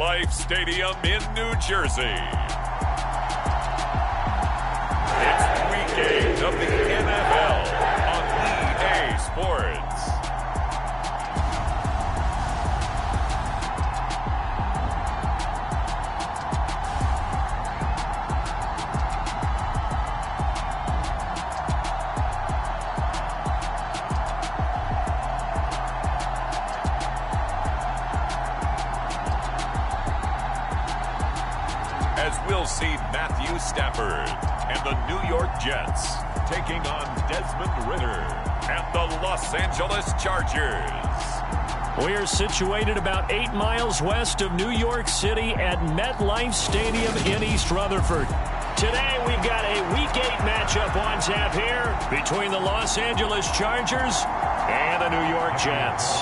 MetLife Stadium in New Jersey. It's Week 8 of the NFL on EA Sports. As we'll see Matthew Stafford and the New York Jets taking on Desmond Ridder and the Los Angeles Chargers. We're situated about 8 miles west of New York City at MetLife Stadium in East Rutherford. Today we've got a Week 8 matchup on tap here between the Los Angeles Chargers and the New York Jets.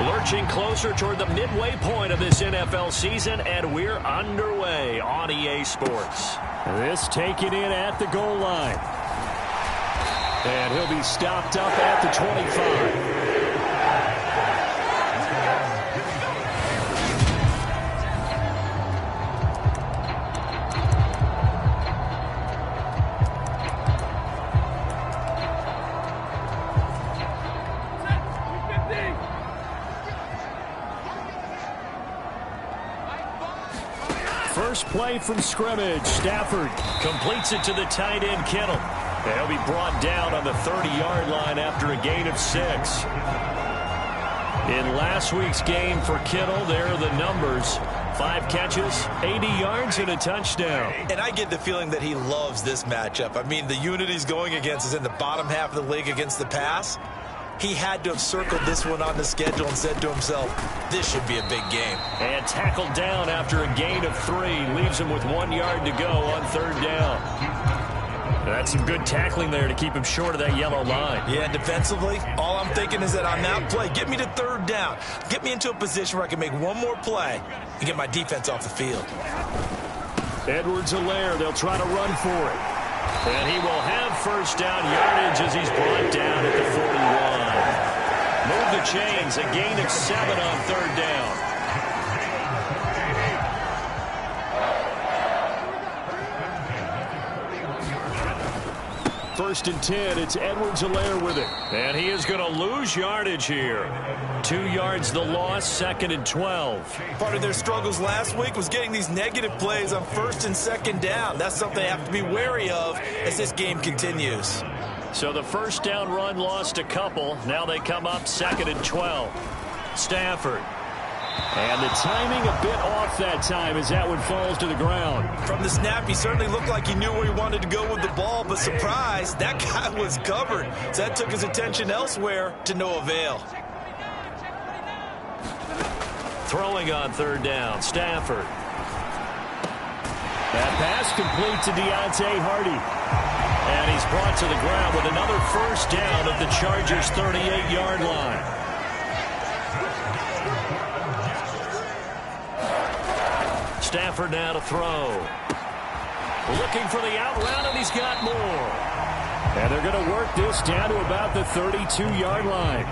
Lurching closer toward the midway point of this NFL season, and we're underway on EA Sports. This taken in at the goal line. And he'll be stopped up at the 25. First play from scrimmage. Stafford completes it to the tight end, Kittle. And he'll be brought down on the 30-yard line after a gain of 6. In last week's game for Kittle, there are the numbers. 5 catches, 80 yards, and a touchdown. And I get the feeling that he loves this matchup. I mean, the unit he's going against is in the bottom half of the league against the pass. He had to have circled this one on the schedule and said to himself, this should be a big game. And tackled down after a gain of 3. Leaves him with 1 yard to go on 3rd down. That's some good tackling there to keep him short of that yellow line. Yeah, defensively, all I'm thinking is that on that play, get me to 3rd down. Get me into a position where I can make one more play and get my defense off the field. Edwards-Helaire, they'll try to run for it. And he will have 1st down yardage as he's brought down at the 41. Move the chains, a gain of 7 on 3rd down. 1st and 10, it's Edwards-Helaire with it. And he is going to lose yardage here. 2 yards the loss, 2nd and 12. Part of their struggles last week was getting these negative plays on 1st and 2nd down. That's something they have to be wary of as this game continues. So the 1st down run lost a couple. Now they come up 2nd and 12. Stafford. And the timing a bit off that time as that one falls to the ground. From the snap, he certainly looked like he knew where he wanted to go with the ball, but surprise, that guy was covered. So that took his attention elsewhere to no avail. Throwing on 3rd down, Stafford. That pass complete to Deontay Hardy. And he's brought to the ground with another 1st down at the Chargers' 38-yard line. Stafford now to throw. Looking for the out route, and he's got more. And they're going to work this down to about the 32-yard line.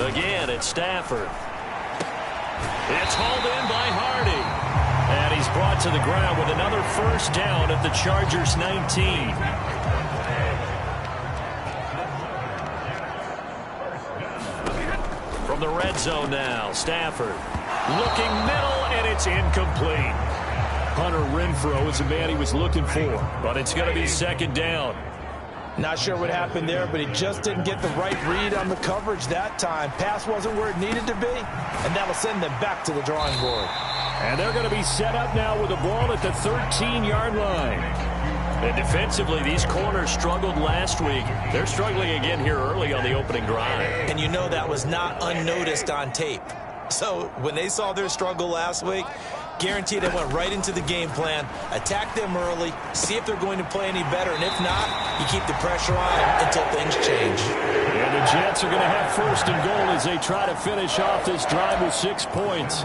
Again, it's Stafford. It's hauled in by Hardy. And he's brought to the ground with another 1st down at the Chargers' 19. From the red zone now, Stafford looking middle, and it's incomplete. Hunter Renfrow is the man he was looking for, but it's going to be 2nd down. Not sure what happened there, but he just didn't get the right read on the coverage that time. Pass wasn't where it needed to be, and that'll send them back to the drawing board. And they're going to be set up now with the ball at the 13-yard line. And defensively, these corners struggled last week. They're struggling again here early on the opening drive. And you know that was not unnoticed on tape. So when they saw their struggle last week, guaranteed they went right into the game plan, attack them early, see if they're going to play any better. And if not, you keep the pressure on them until things change. And the Jets are going to have 1st and goal as they try to finish off this drive with 6 points.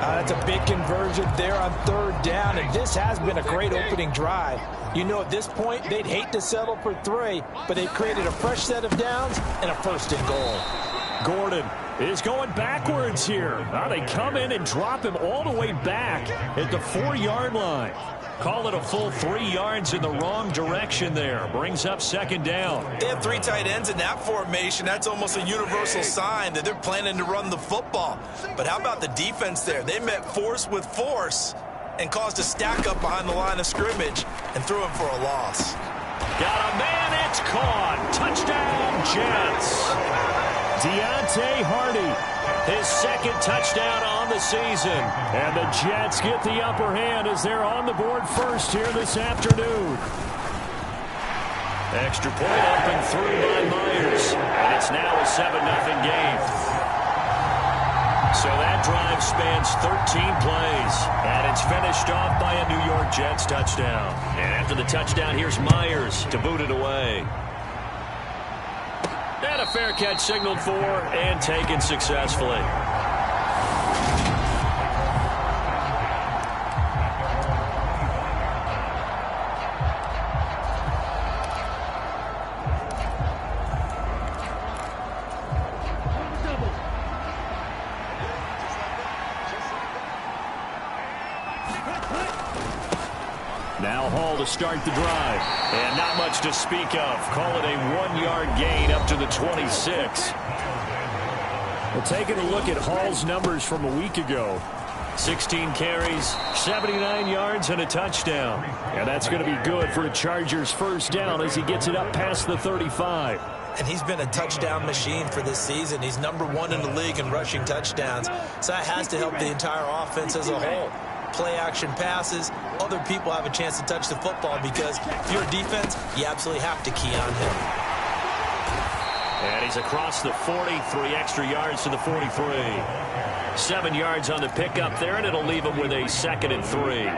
That's a big conversion there on third down, and this has been a great opening drive. You know, at this point, they'd hate to settle for 3, but they've created a fresh set of downs and a 1st and goal. Gordon is going backwards here. Now they come in and drop him all the way back at the 4-yard line. Call it a full 3 yards in the wrong direction there. Brings up 2nd down. They have 3 tight ends in that formation. That's almost a universal sign that they're planning to run the football. But how about the defense there? They met force with force and caused a stack up behind the line of scrimmage and threw him for a loss. Got a man, it's caught. Touchdown, Jets. Deontay Hardy, his 2nd touchdown on the season. And the Jets get the upper hand as they're on the board first here this afternoon. Extra point up and through by Myers. And it's now a 7-0 game. So that drive spans 13 plays. And it's finished off by a New York Jets touchdown. And after the touchdown, here's Myers to boot it away. And a fair catch signaled for and taken successfully. Now Hall to start the drive. And not much to speak of. Call it a 1-yard gain up to the 26. Well, taking a look at Hall's numbers from a week ago. 16 carries, 79 yards, and a touchdown. And that's going to be good for a Chargers 1st down as he gets it up past the 35. And he's been a touchdown machine for this season. He's #1 in the league in rushing touchdowns. So that has to help the entire offense as a whole. Play-action passes, other people have a chance to touch the football because if you're a defense, you absolutely have to key on him. And he's across the 40, 3 extra yards to the 43. 7 yards on the pickup there, and it'll leave him with a 2nd and 3.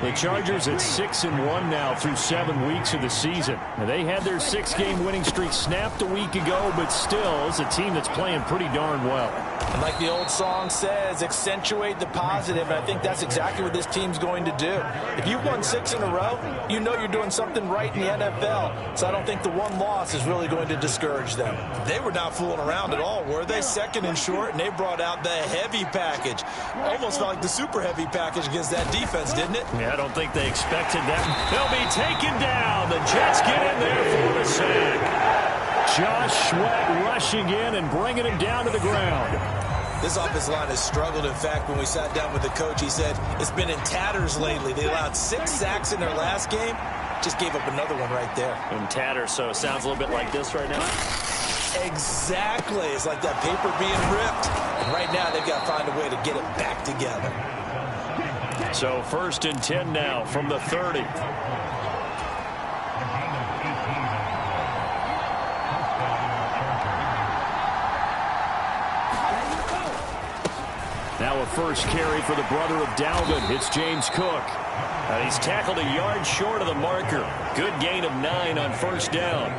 The Chargers at 6-1 now through 7 weeks of the season. And they had their 6-game winning streak snapped a week ago, but still, it's a team that's playing pretty darn well. And like the old song says, accentuate the positive, and I think that's exactly what this team's going to do. If you've won 6 in a row, you know you're doing something right in the NFL, so I don't think the 1 loss is really going to discourage them. They were not fooling around at all, were they? 2nd and short, and they brought out the heavy package. Almost felt like the super heavy package against that defense, didn't it? Yeah, I don't think they expected that. They'll be taken down. The Jets get in there for the sack. Josh Sweat rushing in and bringing him down to the ground. This offensive line has struggled. In fact, when we sat down with the coach, he said it's been in tatters lately. They allowed 6 sacks in their last game. Just gave up another one right there. In tatters, so it sounds a little bit like this right now. Exactly. It's like that paper being ripped. And right now, they've got to find a way to get it back together. So 1st and 10 now from the 30. Now a first carry for the brother of Dalvin. It's James Cook. And he's tackled a yard short of the marker. Good gain of 9 on 1st down.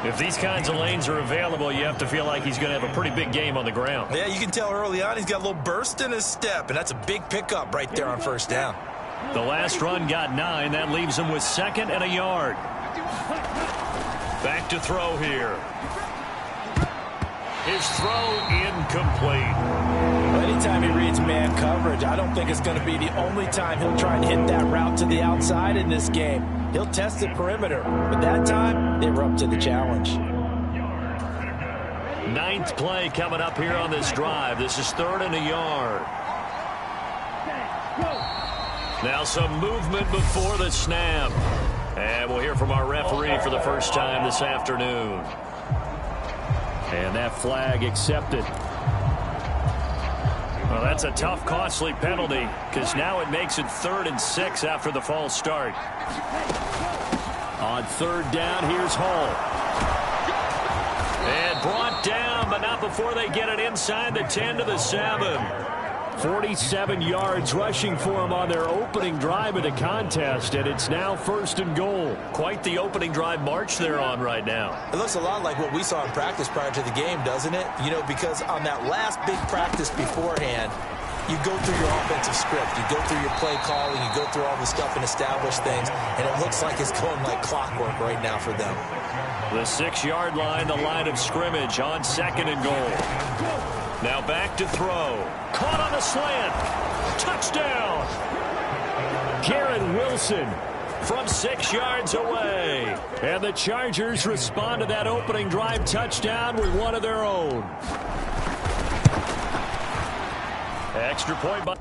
If these kinds of lanes are available, you have to feel like he's going to have a pretty big game on the ground. Yeah, you can tell early on he's got a little burst in his step, and that's a big pickup right there on 1st down. The last run got 9. That leaves him with 2nd and a yard. Back to throw here. His throw incomplete. Well, anytime he reads man coverage, I don't think it's going to be the only time he'll try and hit that route to the outside in this game. He'll test the perimeter, but that time they were up to the challenge. 9th play coming up here on this drive. This is 3rd and a yard. Now some movement before the snap. And we'll hear from our referee for the first time this afternoon. And that flag accepted. Well, that's a tough, costly penalty because now it makes it 3rd and 6 after the false start. On 3rd down, here's Hall. And brought down, but not before they get it inside the 10 to the 7. 47 yards rushing for him on their opening drive of the contest, and it's now 1st and goal. Quite the opening drive march they're on right now. It looks a lot like what we saw in practice prior to the game, doesn't it? You know, because on that last big practice beforehand, you go through your offensive script. You go through your play calling. You go through all the stuff and establish things. And it looks like it's going like clockwork right now for them. The 6-yard line, the line of scrimmage on 2nd and goal. Now back to throw. Caught on the slant. Touchdown. Garrett Wilson from 6 yards away. And the Chargers respond to that opening drive touchdown with one of their own. Extra point by...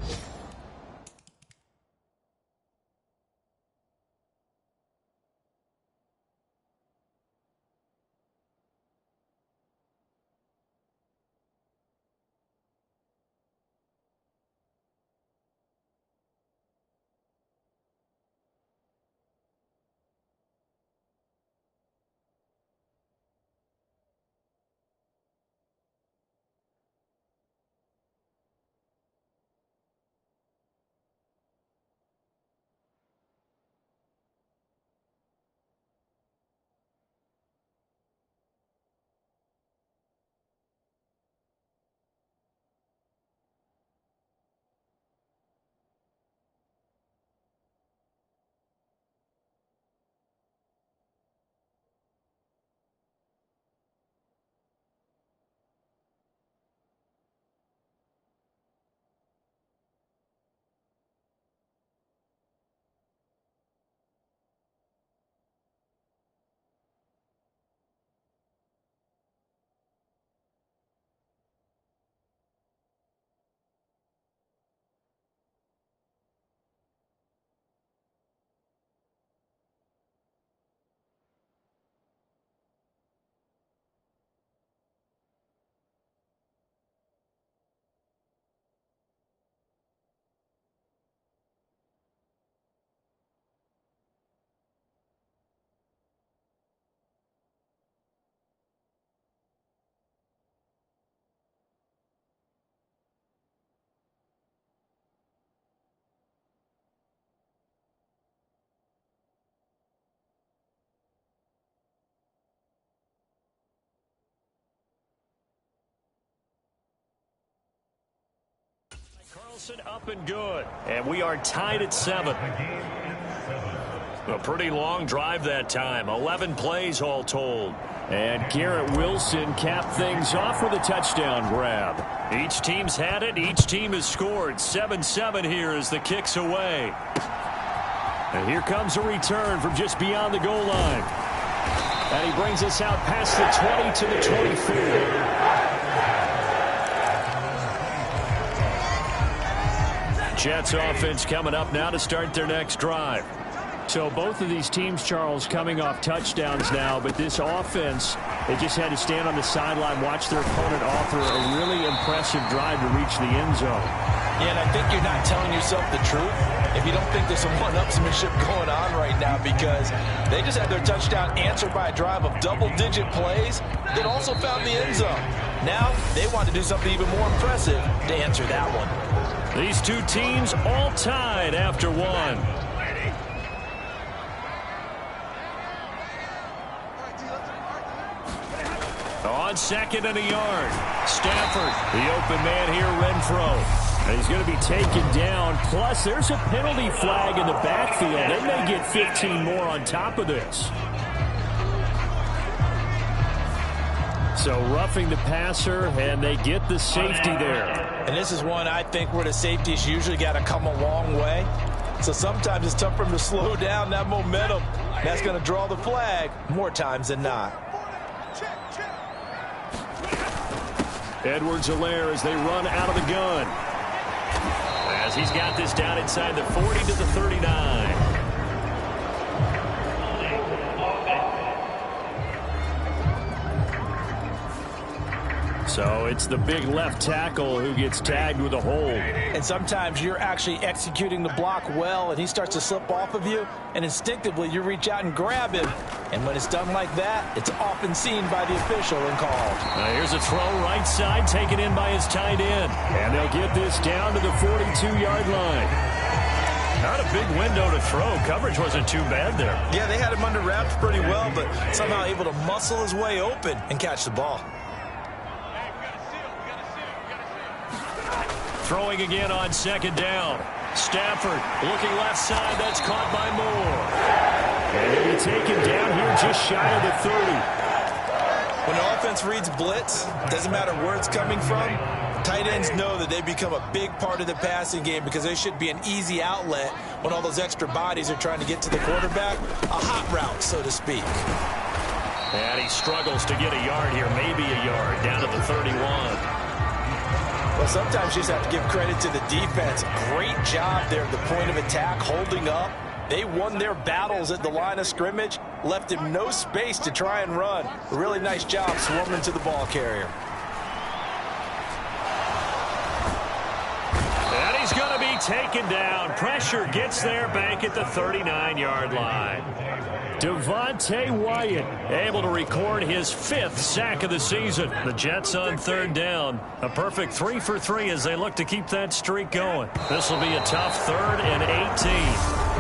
Carlson up and good. And we are tied at 7. A pretty long drive that time. 11 plays all told. And Garrett Wilson capped things off with a touchdown grab. Each team's had it. Each team has scored. 7-7 here as the kick's away. And here comes a return from just beyond the goal line. And he brings us out past the 20 to the 24. Jets offense coming up now to start their next drive. So both of these teams, Charles, coming off touchdowns now, but this offense, they just had to stand on the sideline, watch their opponent offer a really impressive drive to reach the end zone. Yeah, and I think you're not telling yourself the truth if you don't think there's some one-upsmanship going on right now, because they just had their touchdown answered by a drive of double-digit plays that also found the end zone. Now they want to do something even more impressive to answer that one. These two teams all tied after one. On 2nd and a yard. Stafford, the open man here, Renfro. And he's going to be taken down. Plus, there's a penalty flag in the backfield. They may get 15 more on top of this. So roughing the passer, and they get the safety there. And this is one I think where the safeties usually got to come a long way. So sometimes it's tough for them to slow down that momentum. That's going to draw the flag more times than not. Edwards-Helaire as they run out of the gun. As he's got this down inside the 40 to the 39. So it's the big left tackle who gets tagged with a hold. And sometimes you're actually executing the block well, and he starts to slip off of you, and instinctively you reach out and grab him. And when it's done like that, it's often seen by the official and called. Now here's a throw right side, taken in by his tight end. And they'll get this down to the 42-yard line. Not a big window to throw. Coverage wasn't too bad there. Yeah, they had him under wraps pretty well, but somehow able to muscle his way open and catch the ball. Throwing again on second down. Stafford looking left side. That's caught by Moore. And he'll be taken down here just shy of the 30. When the offense reads blitz, doesn't matter where it's coming from, tight ends know that they become a big part of the passing game because they should be an easy outlet when all those extra bodies are trying to get to the quarterback. A hot route, so to speak. And he struggles to get a yard here, maybe a yard, down to the 31. Well, sometimes you just have to give credit to the defense. Great job there at the point of attack, holding up. They won their battles at the line of scrimmage, left him no space to try and run. A really nice job swarming to the ball carrier. And he's going to be taken down. Pressure gets there back at the 39-yard line. Devontae Wyatt able to record his 5th sack of the season. The Jets on third down. A perfect 3 for 3 as they look to keep that streak going. This will be a tough 3rd and 18.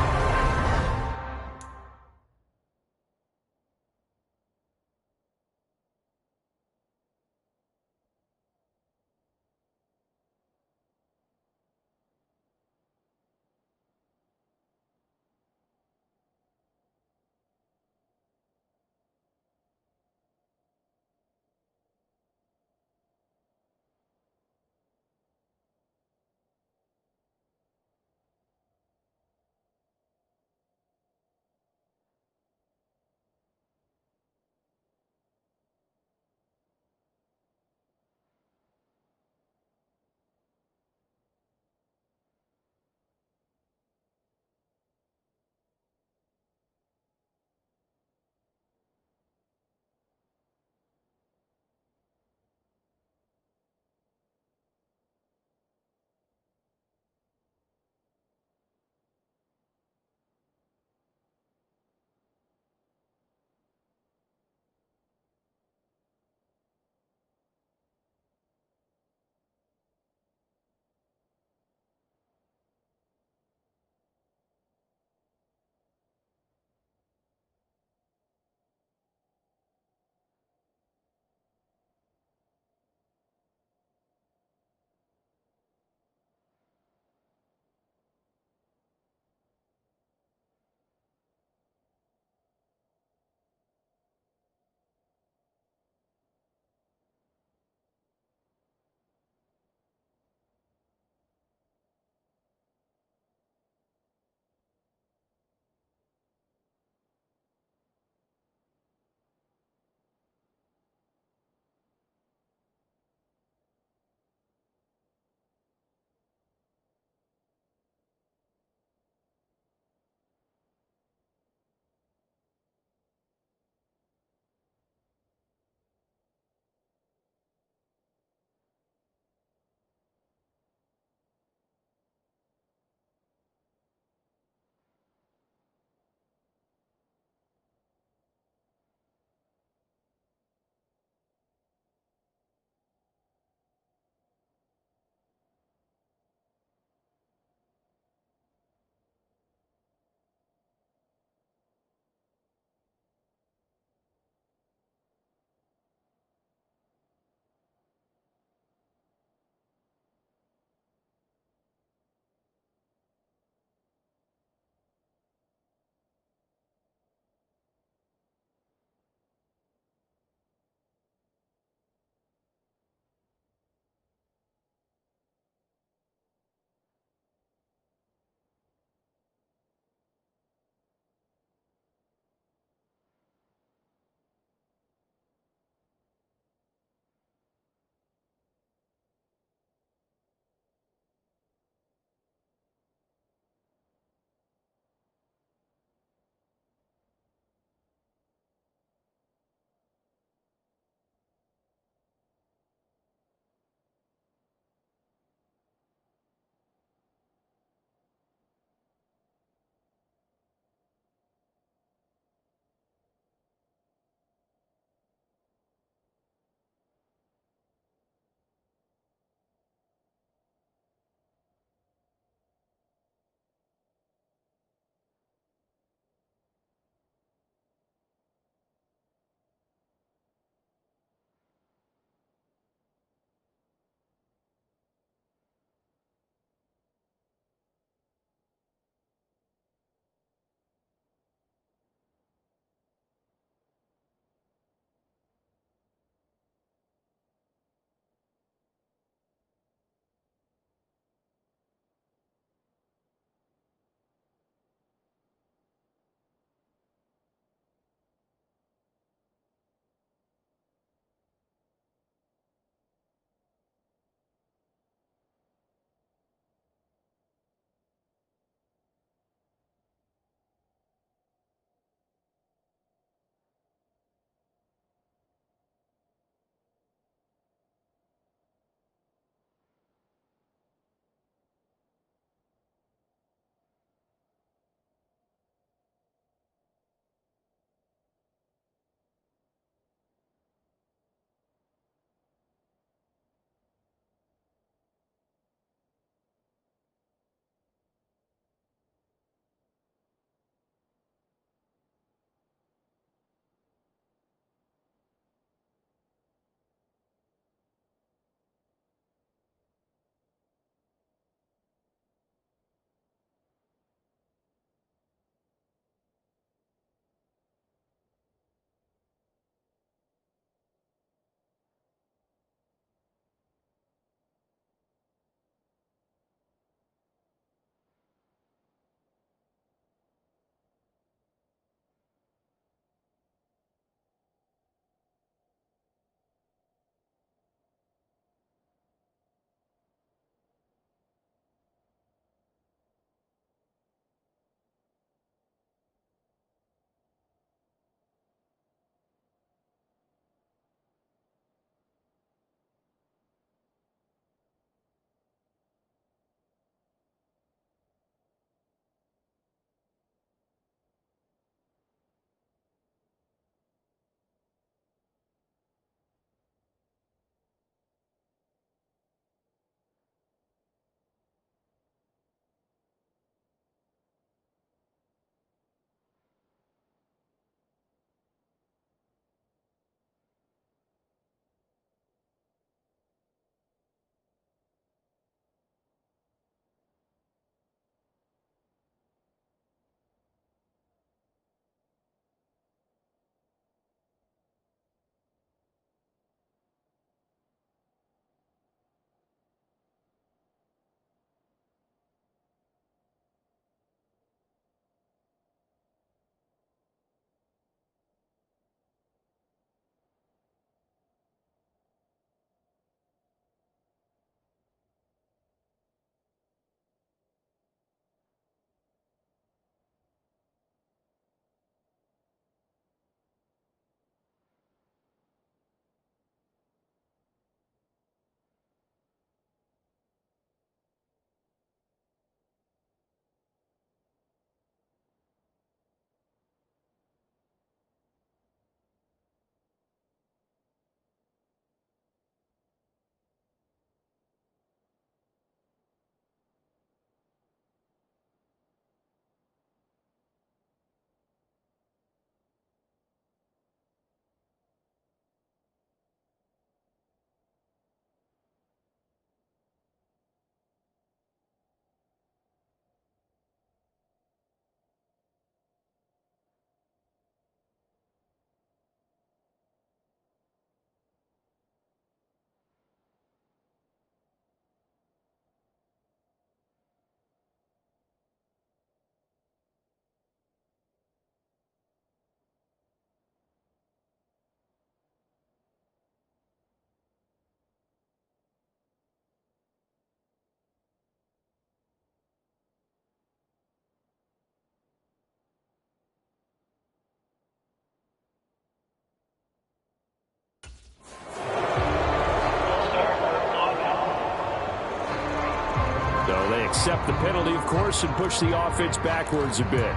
So they accept the penalty, of course, and push the offense backwards a bit.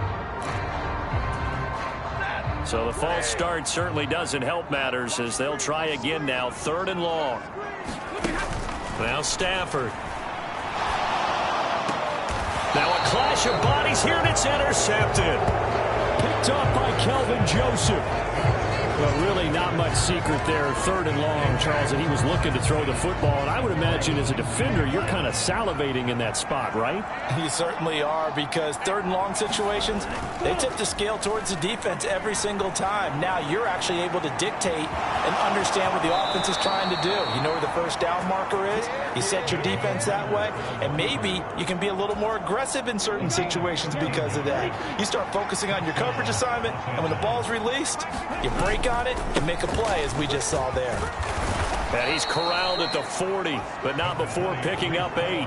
So the false start certainly doesn't help matters as they'll try again now. 3rd and long. Now Stafford. Now a clash of bodies here, and it's intercepted. Picked off by Kelvin Joseph. Well, really not much secret there. 3rd and long, Charles, and he was looking to throw the football. And I would imagine as a defender, you're kind of salivating in that spot, right? You certainly are, because 3rd and long situations, they tip the scale towards the defense every single time. Now you're actually able to dictate and understand what the offense is trying to do. You know where the first down marker is. You set your defense that way, and maybe you can be a little more aggressive in certain situations because of that. You start focusing on your coverage assignment, and when the ball's released, you break on it and make a play, as we just saw there. And he's corralled at the 40, but not before picking up 8.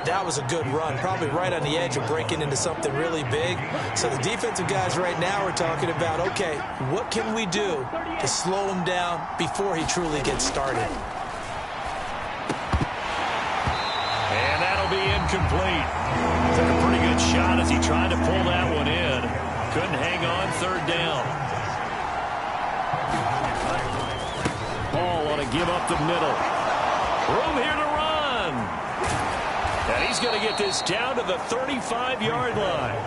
That was a good run, probably right on the edge of breaking into something really big. So the defensive guys right now are talking about, okay, what can we do to slow him down before he truly gets started? And that'll be incomplete. Took a pretty good shot as he tried to pull that one in. Couldn't hang on. 3rd down. Ball on to give up the middle. Room here to run. And he's going to get this down to the 35-yard line.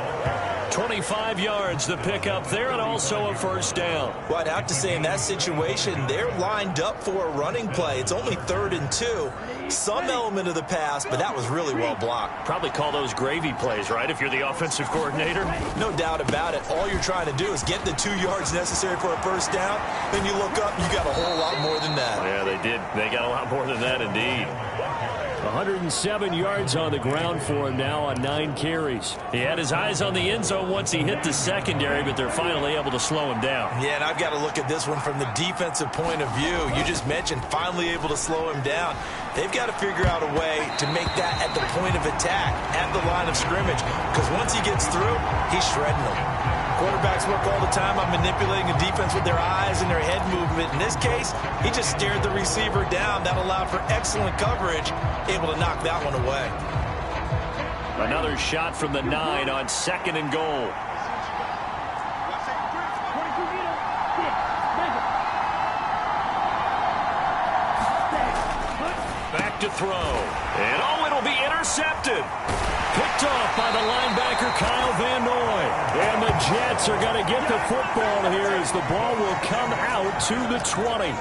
25 yards the pickup there, and also a 1st down. Well, I'd have to say in that situation, they're lined up for a running play. It's only 3rd and 2. Some element of the pass, but that was really well blocked. Probably call those gravy plays, right, if you're the offensive coordinator? No doubt about it. All you're trying to do is get the 2 yards necessary for a 1st down. Then you look up, you got a whole lot more than that. Yeah, they did. They got a lot more than that, indeed. 107 yards on the ground for him now on 9 carries. He had his eyes on the end zone once he hit the secondary, but they're finally able to slow him down. Yeah, and I've got to look at this one from the defensive point of view. You just mentioned finally able to slow him down. They've got to figure out a way to make that at the point of attack, at the line of scrimmage, because once he gets through, he's shredding them. Quarterbacks work all the time on manipulating a defense with their eyes and their head movement. In this case, he just stared the receiver down. That allowed for excellent coverage, able to knock that one away. Another shot from the 9 on 2nd and goal. Back to throw. And oh, it'll be intercepted. Picked off by the linebacker, Kyle Van Noy. And the Jets are going to get the football here as the ball will come out to the 20.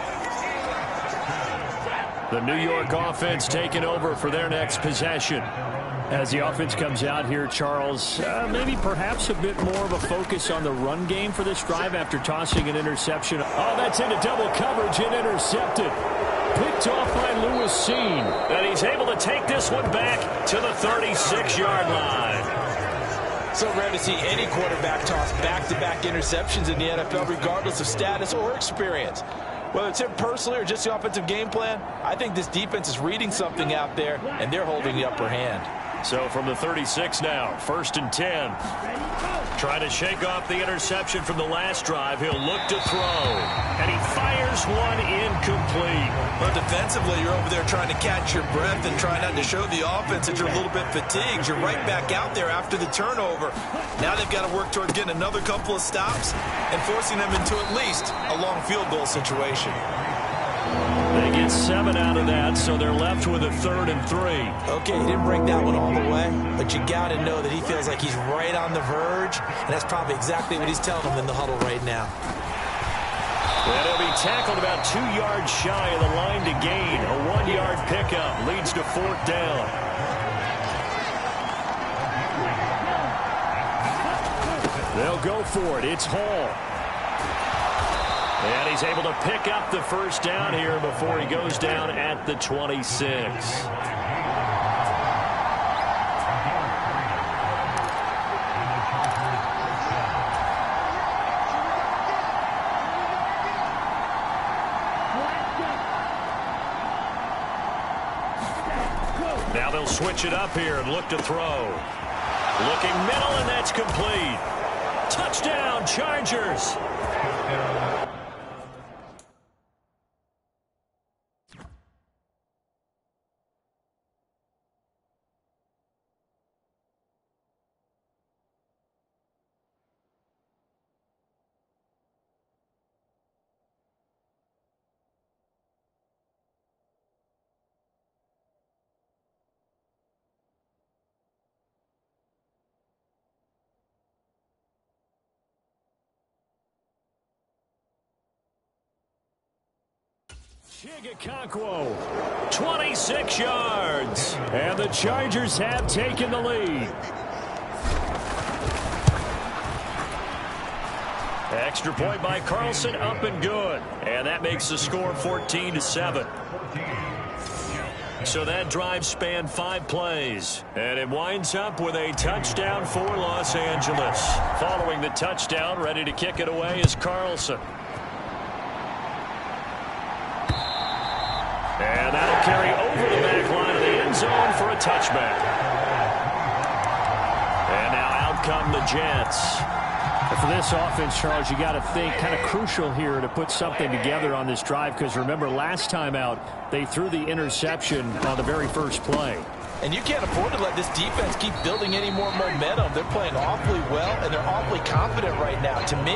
The New York offense taking over for their next possession. As the offense comes out here, Charles, maybe perhaps a bit more of a focus on the run game for this drive after tossing an interception. Oh, that's into double coverage and intercepted. Picked off by Lewis Seen. And he's able to take this one back to the 36-yard line. So rare to see any quarterback toss back-to-back interceptions in the NFL, regardless of status or experience. Whether it's him personally or just the offensive game plan, I think this defense is reading something out there, and they're holding the upper hand. So from the 36 now, 1st and 10. Trying to shake off the interception from the last drive. He'll look to throw. And he fires one incomplete. But defensively, you're over there trying to catch your breath and try not to show the offense that you're a little bit fatigued. You're right back out there after the turnover. Now they've got to work towards getting another couple of stops and forcing them into at least a long field goal situation. They get 7 out of that, so they're left with a 3rd and 3. Okay, he didn't break that one all the way, but you got to know that he feels like he's right on the verge, and that's probably exactly what he's telling them in the huddle right now. And he'll be tackled about 2 yards shy of the line to gain. A 1-yard pickup leads to 4th down. They'll go for it. It's Hall. And he's able to pick up the 1st down here before he goes down at the 26. Now they'll switch it up here and look to throw. Looking middle, and that's complete. Touchdown, Chargers. Chigakonkwo, 26 yards. And the Chargers have taken the lead. Extra point by Carlson, up and good. And that makes the score 14-7. So that drive spanned 5 plays. And it winds up with a touchdown for Los Angeles. Following the touchdown, ready to kick it away is Carlson. And that'll carry over the back line of the end zone for a touchback. And now out come the Jets. For this offense, Charles, you got to think kind of crucial here to put something together on this drive, because remember last time out they threw the interception on the very first play. And you can't afford to let this defense keep building any more momentum. They're playing awfully well, and they're awfully confident right now. To me,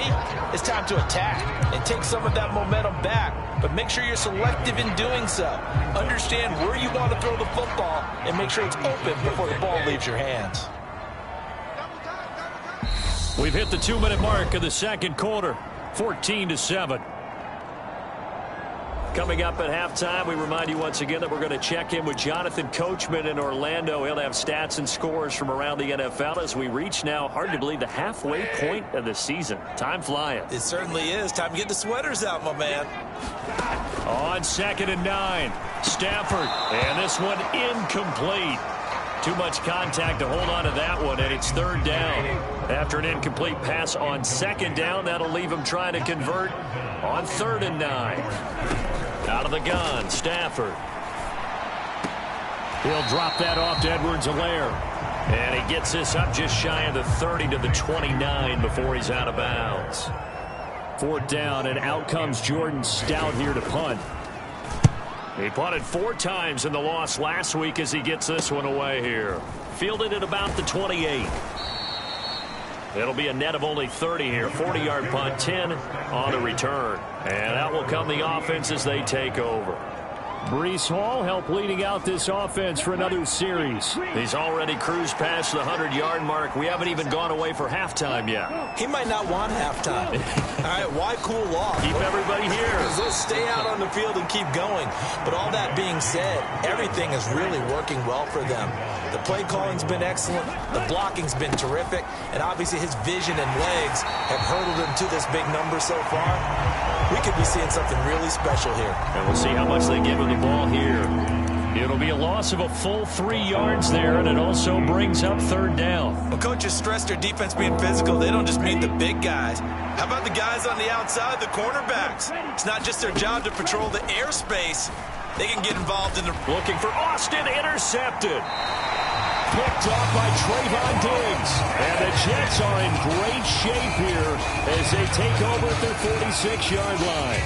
it's time to attack and take some of that momentum back. But make sure you're selective in doing so. Understand where you want to throw the football and make sure it's open before the ball leaves your hands. We've hit the 2-minute mark of the second quarter, 14-7. Coming up at halftime, we remind you once again that we're going to check in with Jonathan Coachman in Orlando. He'll have stats and scores from around the NFL as we reach now, hard to believe, the halfway point of the season. Time flying. It certainly is. Time to get the sweaters out, my man. On 2nd and 9, Stafford, and this one incomplete. Too much contact to hold on to that one, and it's 3rd down. After an incomplete pass on 2nd down, that'll leave him trying to convert on 3rd and 9. Out of the gun, Stafford. He'll drop that off to Edwards-Helaire. And he gets this up just shy of the 30 to the 29 before he's out of bounds. 4th down, and out comes Jordan Stout here to punt. He punted 4 times in the loss last week as he gets this one away here. Fielded at about the 28. It'll be a net of only 30 here. 40-yard punt, 10 on the return. And out will come the offense as they take over. Breece Hall helped leading out this offense for another series. He's already cruised past the 100-yard mark. We haven't even gone away for halftime yet. He might not want halftime. All right, why cool off? Keep everybody here. Let's stay out on the field and keep going. But all that being said, everything is really working well for them. The play calling's been excellent. The blocking's been terrific. And obviously his vision and legs have hurdled him to this big number so far. We could be seeing something really special here. And we'll see how much they give him the ball here. It'll be a loss of a full 3 yards there, and it also brings up 3rd down. When coaches stress their defense being physical, they don't just mean the big guys. How about the guys on the outside, the cornerbacks? It's not just their job to patrol the airspace. They can get involved in the... Looking for Austin, intercepted. Picked off by Trayvon Diggs. And the Jets are in great shape here as they take over at their 46-yard line.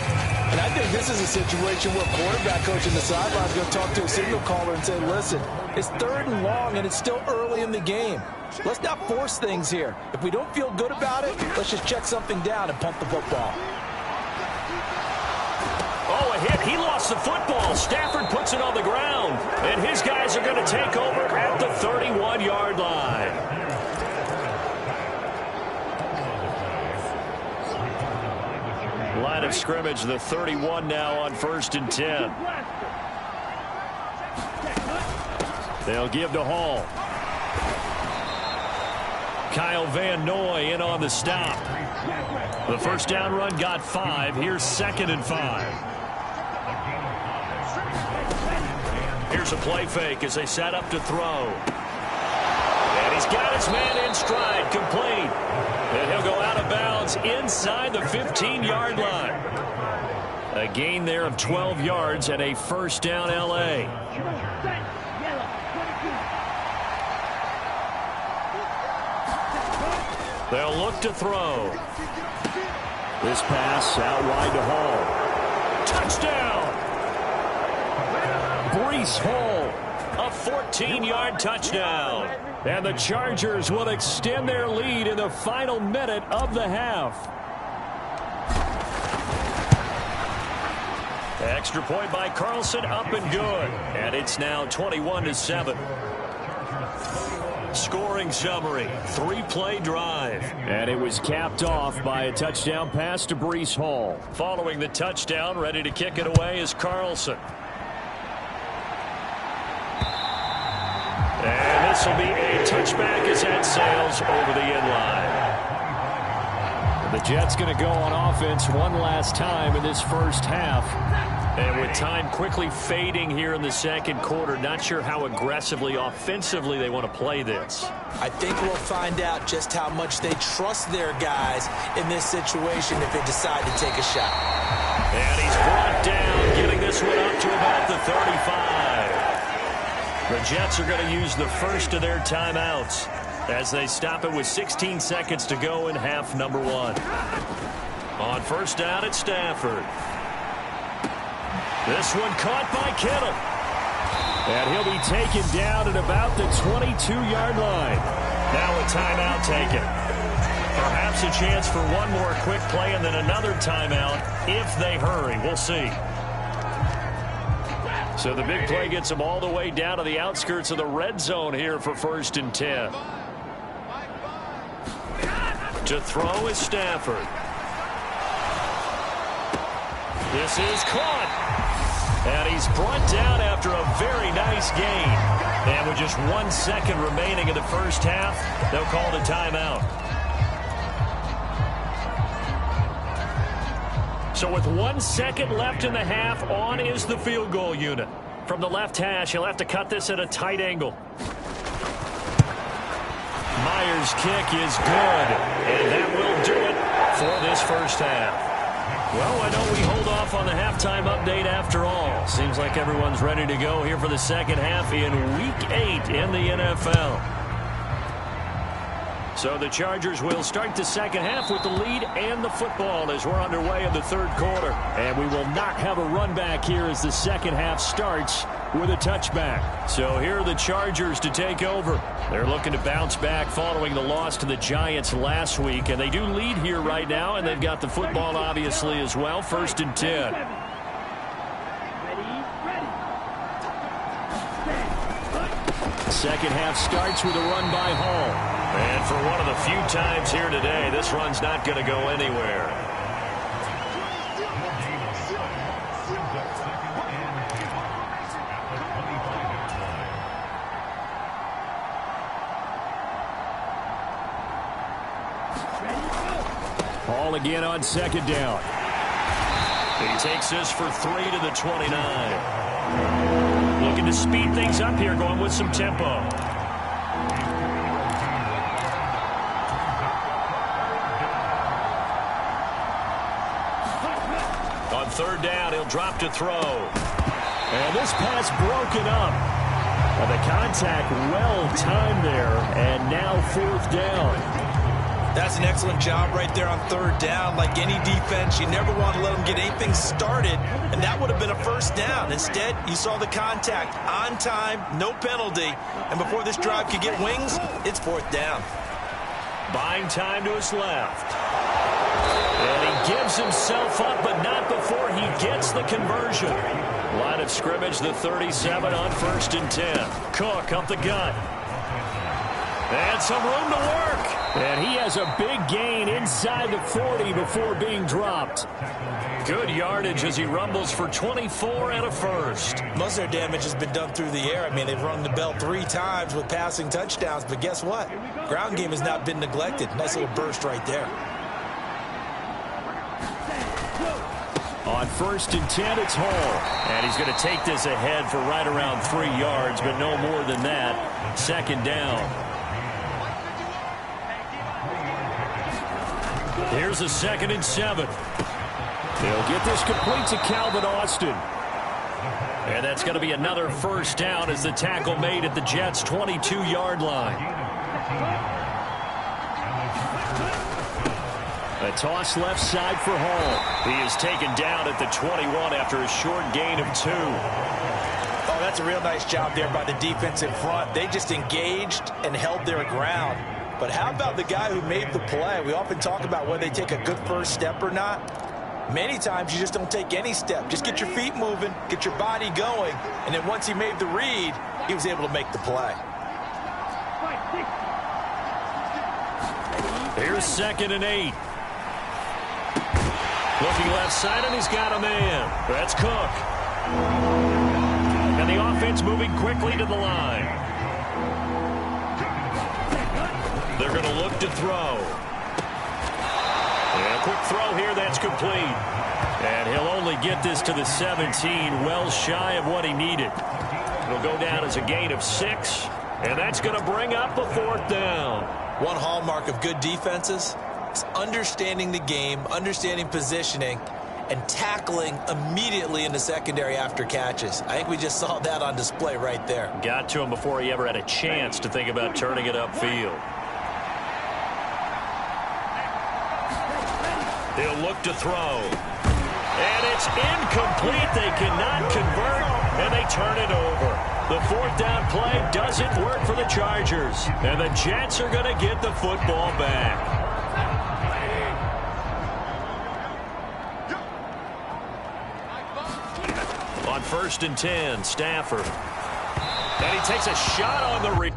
And I think this is a situation where quarterback coach in the sideline is going to talk to a signal caller and say, listen, it's 3rd and long and it's still early in the game. Let's not force things here. If we don't feel good about it, let's just check something down and punt the football. Oh, a hit. He lost the football. Stafford puts it on the ground. And his guys are going to take over at the 31-yard line. Line of scrimmage, the 31 now on 1st and 10. They'll give to Hall. Kyle Van Noy in on the stop. The 1st down run got 5. Here's 2nd and 5. Here's a play fake as they set up to throw. And he's got his man in stride, complete. And he'll go out of bounds inside the 15-yard line. A gain there of 12 yards and a 1st down L.A. They'll look to throw. This pass out wide to Hall. Touchdown! Breece Hall, a 14-yard touchdown. And the Chargers will extend their lead in the final minute of the half. Extra point by Carlson, up and good. And it's now 21-7. Scoring summary, 3-play drive. And it was capped off by a touchdown pass to Breece Hall. Following the touchdown, ready to kick it away is Carlson. And this will be a touchback as that sails over the end line. The Jets going to go on offense one last time in this first half. And with time quickly fading here in the second quarter, not sure how aggressively, offensively they want to play this. I think we'll find out just how much they trust their guys in this situation if they decide to take a shot. And he's brought down, getting this one up to about the 35. The Jets are going to use the first of their timeouts as they stop it with 16 seconds to go in half number 1. On first down, it's Stafford. This one caught by Kittle. And he'll be taken down at about the 22-yard line. Now a timeout taken. Perhaps a chance for one more quick play and then another timeout if they hurry. We'll see. So the big play gets them all the way down to the outskirts of the red zone here for 1st and 10. To throw is Stafford. This is caught. And he's brought down after a very nice gain. And with just 1 second remaining in the first half, they'll call the timeout. So with 1 second left in the half, on is the field goal unit. From the left hash, he'll have to cut this at a tight angle. Myers' kick is good, and that will do it for this first half. Well, I know we hold off on the halftime update after all. Seems like everyone's ready to go here for the second half in Week 8 in the NFL. So the Chargers will start the second half with the lead and the football as we're underway in the third quarter. And we will not have a run back here as the second half starts with a touchback. So here are the Chargers to take over. They're looking to bounce back following the loss to the Giants last week. And they do lead here right now, and they've got the football obviously as well. 1st and 10. Second half starts with a run by Hall. And for one of the few times here today, this run's not going to go anywhere. Hall again on second down. He takes this for 3 to the 29. Looking to speed things up here, going with some tempo. On third down, he'll drop to throw. And this pass broken up. And the contact well timed there, and now 4th down. That's an excellent job right there on third down. Like any defense, you never want to let them get anything started, and that would have been a first down. Instead, you saw the contact on time, no penalty, and before this drive could get wings, it's 4th down. Buying time to his left. And he gives himself up, but not before he gets the conversion. Line of scrimmage, the 37 on 1st and 10. Cook up the gut. And some room to work. And he has a big gain inside the 40 before being dropped. Good yardage as he rumbles for 24 and a first. Most of their damage has been done through the air. I mean, they've rung the bell 3 times with passing touchdowns, but guess what? Ground game has not been neglected. Nice little burst right there. On 1st and 10, it's Hall. And he's going to take this ahead for right around 3 yards, but no more than that. 2nd down. Here's a 2nd and 7. They'll get this complete to Calvin Austin. And that's going to be another first down as the tackle made at the Jets' 22-yard line. A toss left side for Hall. He is taken down at the 21 after a short gain of 2. Oh, that's a real nice job there by the defense in front. They just engaged and held their ground. But how about the guy who made the play? We often talk about whether they take a good first step or not. Many times you just don't take any step. Just get your feet moving, get your body going, and then once he made the read, he was able to make the play. Here's 2nd and 8. Looking left side, and he's got a man. That's Cook. And the offense moving quickly to the line. They're going to look to throw. And a quick throw here, that's complete. And he'll only get this to the 17, well shy of what he needed. It'll go down as a gain of 6, and that's going to bring up a 4th down. One hallmark of good defenses is understanding the game, understanding positioning, and tackling immediately in the secondary after catches. I think we just saw that on display right there. Got to him before he ever had a chance to think about turning it upfield. He'll look to throw. And it's incomplete. They cannot convert, and they turn it over. The 4th down play doesn't work for the Chargers, and the Jets are going to get the football back. On 1st and 10, Stafford. And he takes a shot on the read.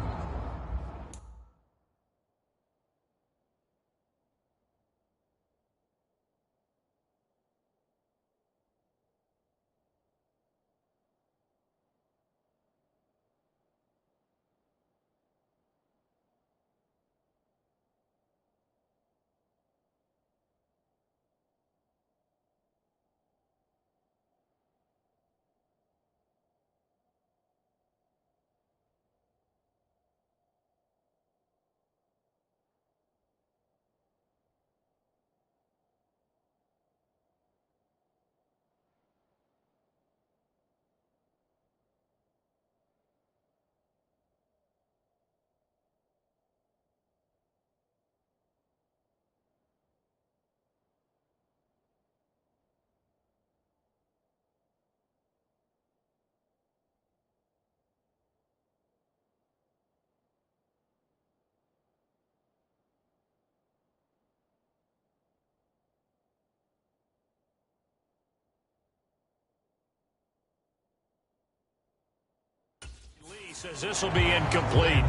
Says this will be incomplete.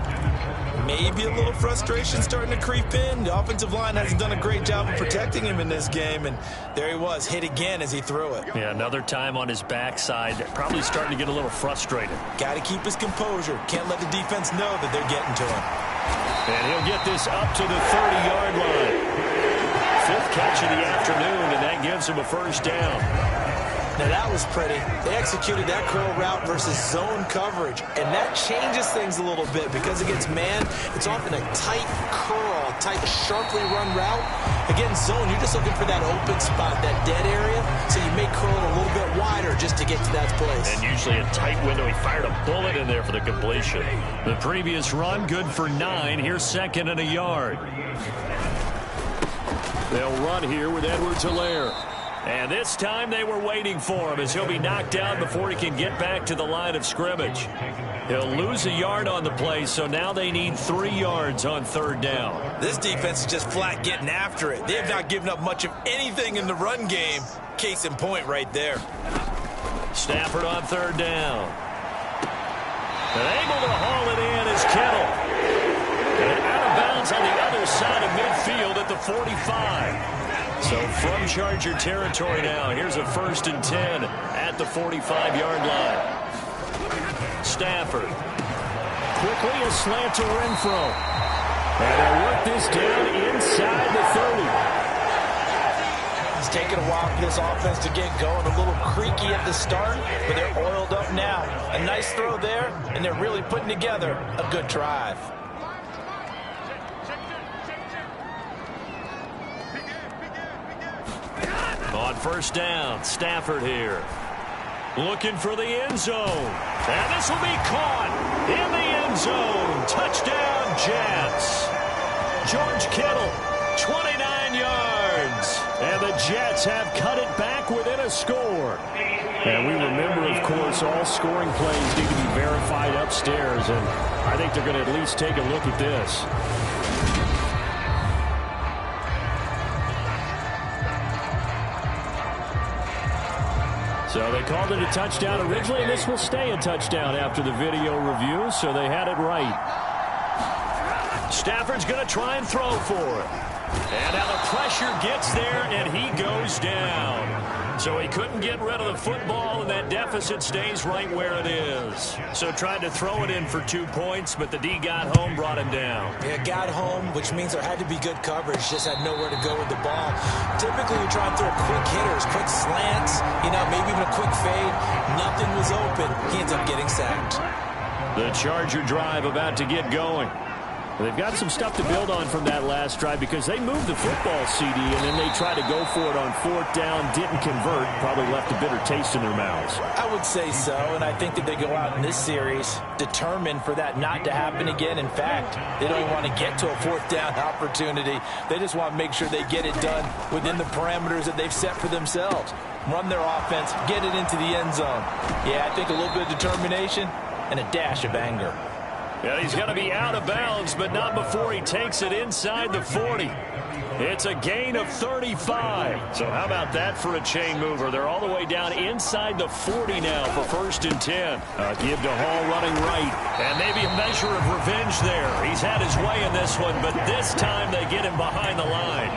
Maybe a little frustration starting to creep in. The offensive line hasn't done a great job of protecting him in this game, and there he was, hit again as he threw it. Yeah, another time on his backside, probably starting to get a little frustrated. Got to keep his composure. Can't let the defense know that they're getting to him. And he'll get this up to the 30-yard line. 5th catch of the afternoon, and that gives him a 1st down. Now that was pretty. They executed that curl route versus zone coverage, and that changes things a little bit because against man, it's often a tight curl, tight, sharply run route. Against zone, you're just looking for that open spot, that dead area, so you may curl it a little bit wider just to get to that place. And usually a tight window. He fired a bullet in there for the completion. The previous run, good for 9. Here's 2nd and a yard. They'll run here with Edwards-Helaire. And this time they were waiting for him as he'll be knocked down before he can get back to the line of scrimmage. He'll lose a yard on the play, so now they need 3 yards on 3rd down. This defense is just flat getting after it. They have not given up much of anything in the run game. Case in point right there. Stafford on 3rd down. And able to haul it in is Kittle. And out of bounds on the other side of midfield at the 45. So from Charger territory now, here's a 1st and 10 at the 45-yard line. Stafford. Quickly a slant to Renfro. And they'll work this down inside the 30. It's taken a while for this offense to get going. A little creaky at the start, but they're oiled up now. A nice throw there, and they're really putting together a good drive. On 1st down, Stafford here. Looking for the end zone. And this will be caught in the end zone. Touchdown, Jets. George Kittle, 29 yards. And the Jets have cut it back within a score. And we remember, of course, all scoring plays need to be verified upstairs. And I think they're going to at least take a look at this. So they called it a touchdown originally, and this will stay a touchdown after the video review, so they had it right. Stafford's going to try and throw for it. And now the pressure gets there, and he goes down. So he couldn't get rid of the football, and that deficit stays right where it is. So tried to throw it in for 2 points, but the D got home, brought him down. Yeah, got home, which means there had to be good coverage. Just had nowhere to go with the ball. Typically, you try and throw quick hitters, quick slants, maybe even a quick fade. Nothing was open. He ends up getting sacked. The Charger drive about to get going. They've got some stuff to build on from that last drive because they moved the football, CD, and then they tried to go for it on 4th down, didn't convert, probably left a bitter taste in their mouths. I would say so, and I think that they go out in this series determined for that not to happen again. In fact, they don't even want to get to a 4th down opportunity. They just want to make sure they get it done within the parameters that they've set for themselves. Run their offense, get it into the end zone. Yeah, I think a little bit of determination and a dash of anger. Yeah, he's going to be out of bounds, but not before he takes it inside the 40. It's a gain of 35. So how about that for a chain mover? They're all the way down inside the 40 now for 1st and 10. Give to Hall running right. And maybe a measure of revenge there. He's had his way in this one, but this time they get him behind the line.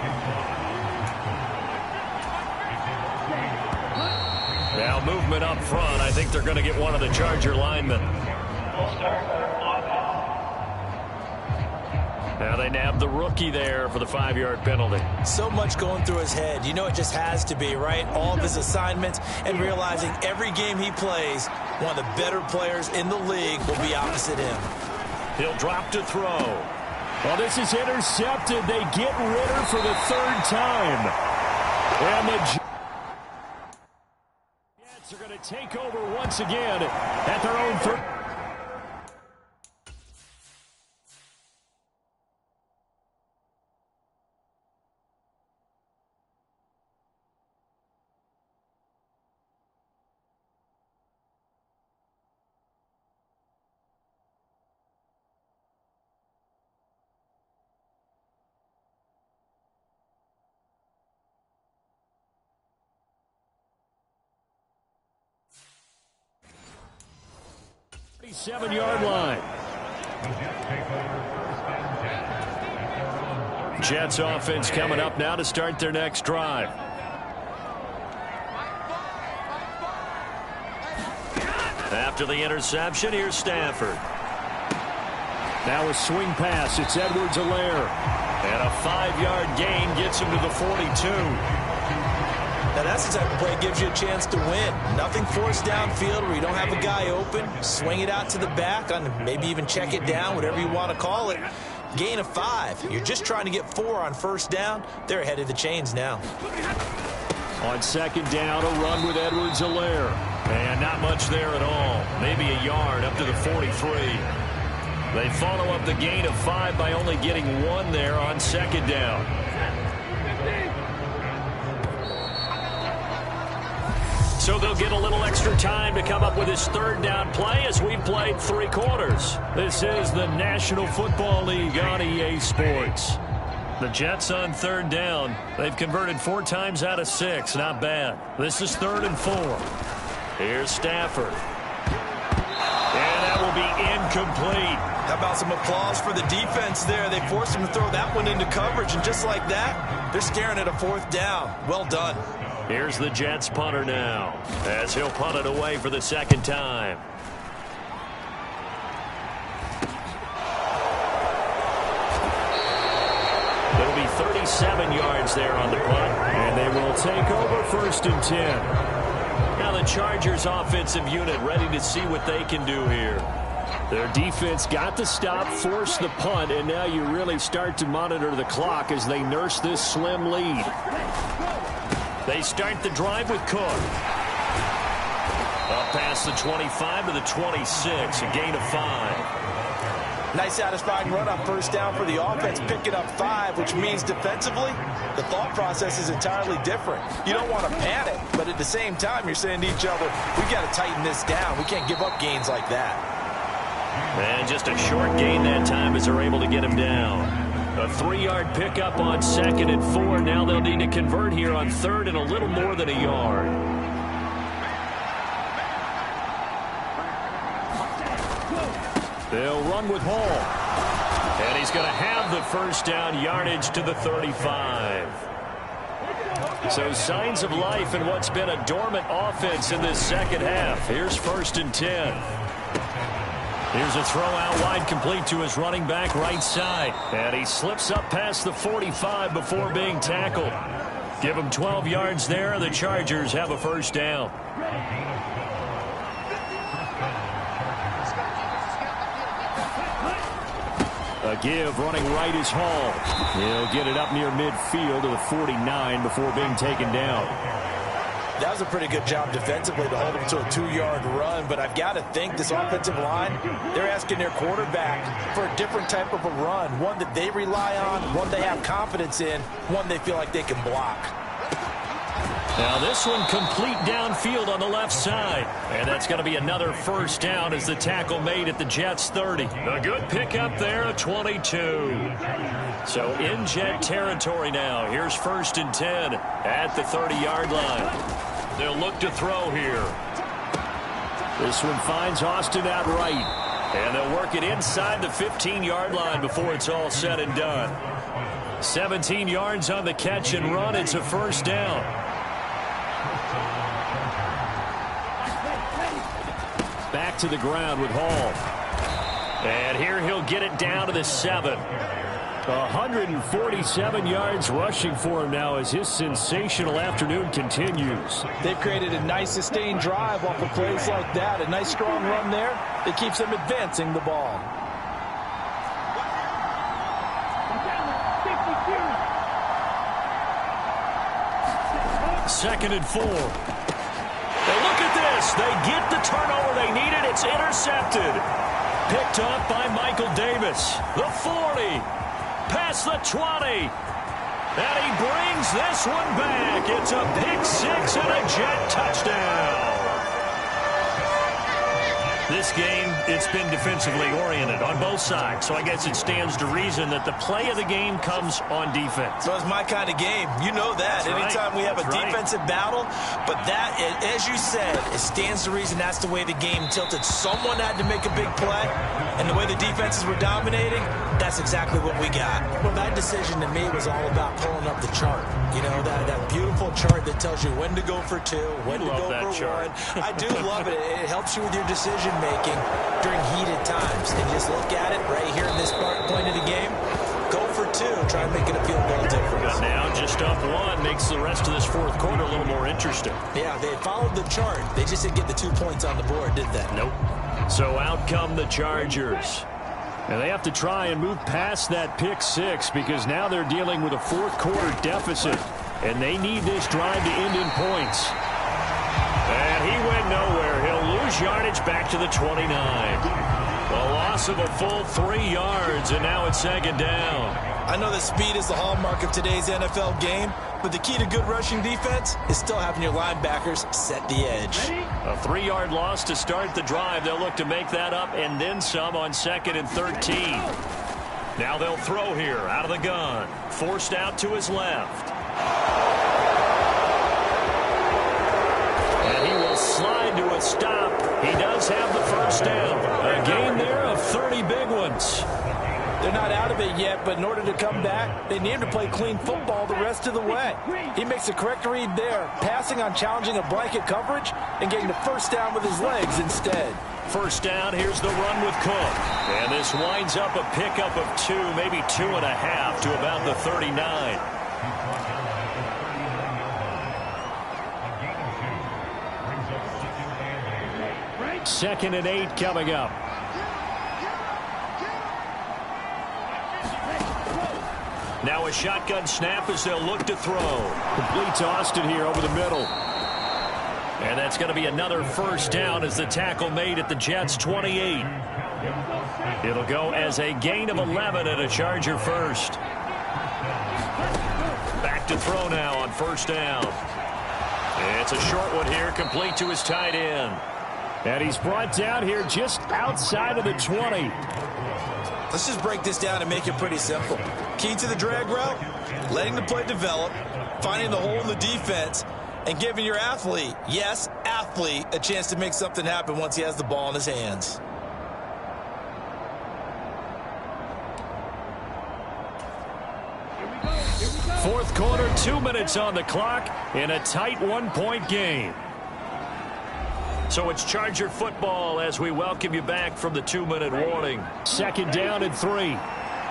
Now movement up front. I think they're going to get one of the Charger linemen. Now they nab the rookie there for the 5-yard penalty. So much going through his head. It just has to be, right? All of his assignments and realizing every game he plays, one of the better players in the league will be opposite him. He'll drop to throw. Well, this is intercepted. They get Ritter for the 3rd time. And the Jets are going to take over once again at their own 3rd. Seven-yard line. Jets offense coming up now to start their next drive. After the interception, here's Stafford. Now a swing pass. It's Edwards-Helaire. And a 5-yard gain gets him to the 42. Now, that's the type of play that gives you a chance to win. Nothing forced downfield where you don't have a guy open. Swing it out to the back, maybe even check it down, whatever you want to call it. Gain of 5. You're just trying to get 4 on 1st down. They're ahead of the chains now. On 2nd down, a run with Edwards-Helaire. And not much there at all. Maybe a yard up to the 43. They follow up the gain of 5 by only getting 1 there on 2nd down. So they'll get a little extra time to come up with his 3rd down play as we've played 3 quarters. This is the National Football League on EA Sports. The Jets on 3rd down. They've converted 4 times out of 6. Not bad. This is 3rd and 4. Here's Stafford. And that will be incomplete. How about some applause for the defense there? They forced him to throw that one into coverage, and just like that, they're staring at a 4th down. Well done. Here's the Jets punter now, as he'll punt it away for the 2nd time. It'll be 37 yards there on the punt, and they will take over 1st and 10. Now the Chargers offensive unit ready to see what they can do here. Their defense got the stop, forced the punt, and now you really start to monitor the clock as they nurse this slim lead. They start the drive with Cook. Up past the 25 to the 26, a gain of 5. Nice satisfying run on 1st down for the offense, picking up 5, which means defensively, the thought process is entirely different. You don't want to panic, but at the same time, you're saying to each other, we've got to tighten this down. We can't give up gains like that. And just a short gain that time as they're able to get him down. A 3-yard pickup on 2nd and 4. Now they'll need to convert here on 3rd and a little more than a yard. They'll run with Hall. And he's going to have the first down, yardage to the 35. So signs of life in what's been a dormant offense in this second half. Here's 1st and 10. Here's a throw out wide, complete to his running back right side. And he slips up past the 45 before being tackled. Give him 12 yards there. The Chargers have a first down. A give, running right is Hall. He'll get it up near midfield to the 49 before being taken down. That was a pretty good job defensively to hold him to a 2-yard run, but I've got to think this offensive line, they're asking their quarterback for a different type of a run, one that they rely on, one they have confidence in, one they feel like they can block. Now this one complete downfield on the left side. And that's going to be another first down as the tackle made at the Jets 30. A good pickup there, a 22. So in Jet territory now. Here's 1st and 10 at the 30-yard line. They'll look to throw here. This one finds Austin out right. And they'll work it inside the 15-yard line before it's all said and done. 17 yards on the catch and run. It's a first down. Back to the ground with Hall. And here he'll get it down to the 7. 147 yards rushing for him now as his sensational afternoon continues. They've created a nice sustained drive off of plays like that. A nice strong run there that keeps them advancing the ball. Second and 4. Now look at this. They get the turnover they needed. It's intercepted. Picked up by Michael Davis. The 40. Past the 20. And he brings this one back. It's a pick 6 and a Jet touchdown. This game, it's been defensively oriented on both sides. So I guess it stands to reason that the play of the game comes on defense. So it's my kind of game. You know that. That's Anytime we have a defensive battle. But that, as you said, it stands to reason that's the way the game tilted. Someone had to make a big play. And the way the defenses were dominating, that's exactly what we got. Well, that decision to me was all about pulling up the chart. You know, that beautiful chart that tells you when to go for 2, when to go for 1. I do love it. It helps you with your decision-making during heated times. And just look at it right here in this point of the game. Go for 2. Try and make it a field goal difference. But now just up 1 makes the rest of this fourth quarter a little more interesting. Yeah, they followed the chart. They just didn't get the 2 points on the board, did they? Nope. So out come the Chargers. And they have to try and move past that pick 6 because now they're dealing with a fourth quarter deficit. And they need this drive to end in points. And he went nowhere. He'll lose yardage back to the 29. A loss of a full 3 yards, and now it's second down. I know that speed is the hallmark of today's NFL game, but the key to good rushing defense is still having your linebackers set the edge. A 3-yard loss to start the drive. They'll look to make that up and then some on 2nd and 13. Now they'll throw here out of the gun. Forced out to his left. And he will slide to a stop. He does have the first down. A gain there of 30 big ones. They're not out of it yet, but in order to come back, they need him to play clean football the rest of the way. He makes a correct read there, passing on challenging a blanket coverage and getting the first down with his legs instead. First down, here's the run with Cook. And this winds up a pickup of 2, maybe 2.5 to about the 39. Second and 8 coming up. Now a shotgun snap as they'll look to throw. Complete to Austin here over the middle. And that's going to be another first down as the tackle made at the Jets 28. It'll go as a gain of 11 and a Charger first. Back to throw now on first down. It's a short one here, complete to his tight end. And he's brought down here just outside of the 20. Let's just break this down and make it pretty simple. Key to the drag route, letting the play develop, finding the hole in the defense, and giving your athlete, yes, athlete, a chance to make something happen once he has the ball in his hands. Fourth quarter, 2 minutes on the clock in a tight one-point game. So it's Charger football as we welcome you back from the 2-minute warning. Second down and 3.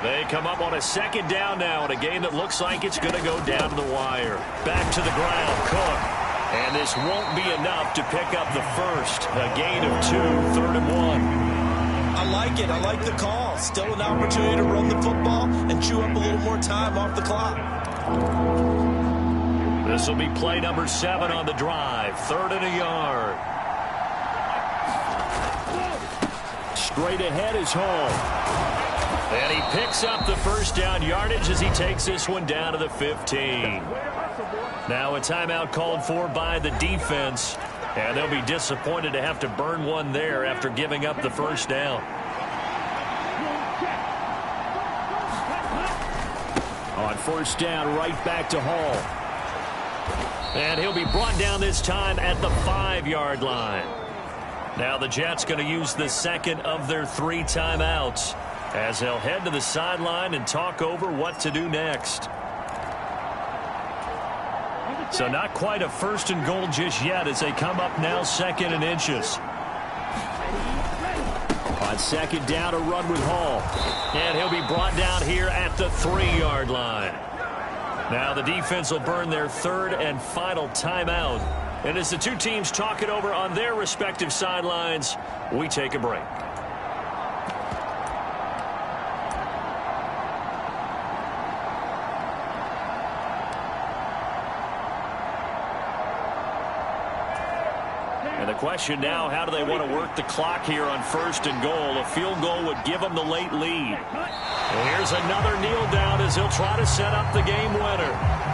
They come up on a second down now in a game that looks like it's going to go down to the wire. Back to the ground, Cook. And this won't be enough to pick up the first. A gain of 2, 3rd and 1. I like it. I like the call. Still an opportunity to run the football and chew up a little more time off the clock. This will be play number 7 on the drive. 3rd and a yard. Straight ahead is Hall. And he picks up the first down yardage as he takes this one down to the 15. Now a timeout called for by the defense. And they'll be disappointed to have to burn one there after giving up the first down. On first down, right back to Hall. And he'll be brought down this time at the 5-yard line. Now the Jets going to use the second of their 3 timeouts as they'll head to the sideline and talk over what to do next. So not quite a 1st and goal just yet as they come up now 2nd and inches. On second down, a run with Hall. And he'll be brought down here at the 3-yard line. Now the defense will burn their 3rd and final timeout. And as the two teams talk it over on their respective sidelines, we take a break. And the question now, how do they want to work the clock here on 1st and goal? A field goal would give them the late lead. And here's another kneel down as he'll try to set up the game winner.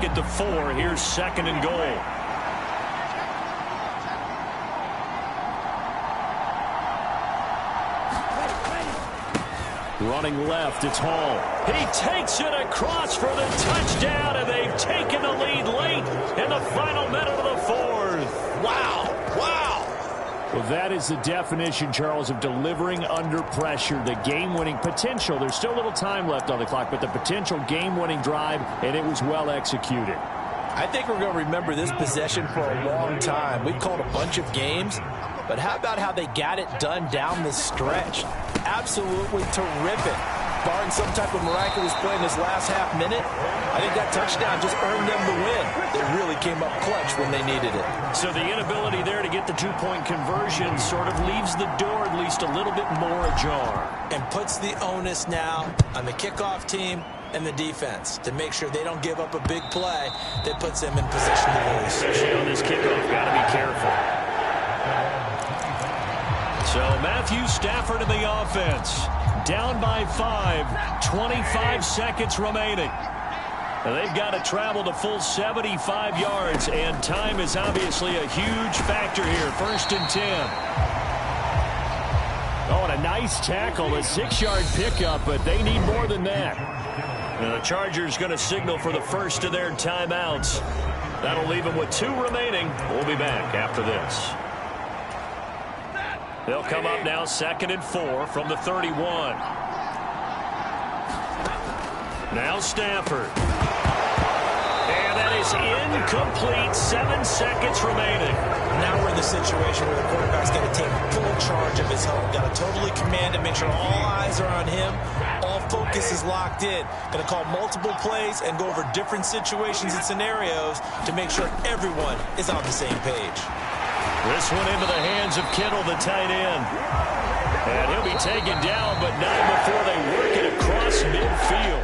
At the 4, here's 2nd and goal. Running left, it's Hall. He takes it across for the touchdown, and they've taken the lead late in the final minute of the 4th. Wow. Wow. Well, that is the definition, Charles, of delivering under pressure. The game-winning potential. There's still a little time left on the clock, but the potential game-winning drive, and it was well executed. I think we're going to remember this possession for a long time. We've called a bunch of games, but how about how they got it done down the stretch? Absolutely terrific. Barring some type of miraculous play in this last half minute, I think that touchdown just earned them the win. They really came up clutch when they needed it. So the inability there to get the 2-point conversion sort of leaves the door at least a little bit more ajar. And puts the onus now on the kickoff team and the defense to make sure they don't give up a big play that puts them in position to lose. Especially on this kickoff, got to be careful. So Matthew Stafford in the offense. Down by 5, 25 seconds remaining. And they've got to travel the full 75 yards, and time is obviously a huge factor here. 1st and 10. Oh, and a nice tackle, a 6-yard pickup, but they need more than that. And the Chargers going to signal for the first of their timeouts. That'll leave them with 2 remaining. We'll be back after this. They'll come up now 2nd and 4 from the 31. Now Stafford. And that is incomplete. 7 seconds remaining. Now we're in the situation where the quarterback's got to take full charge of his home. Got to totally command it, make sure all eyes are on him. All focus is locked in. Going to call multiple plays and go over different situations and scenarios to make sure everyone is on the same page. This one into the hands of Kittle, the tight end. And he'll be taken down, but not before they work it across midfield.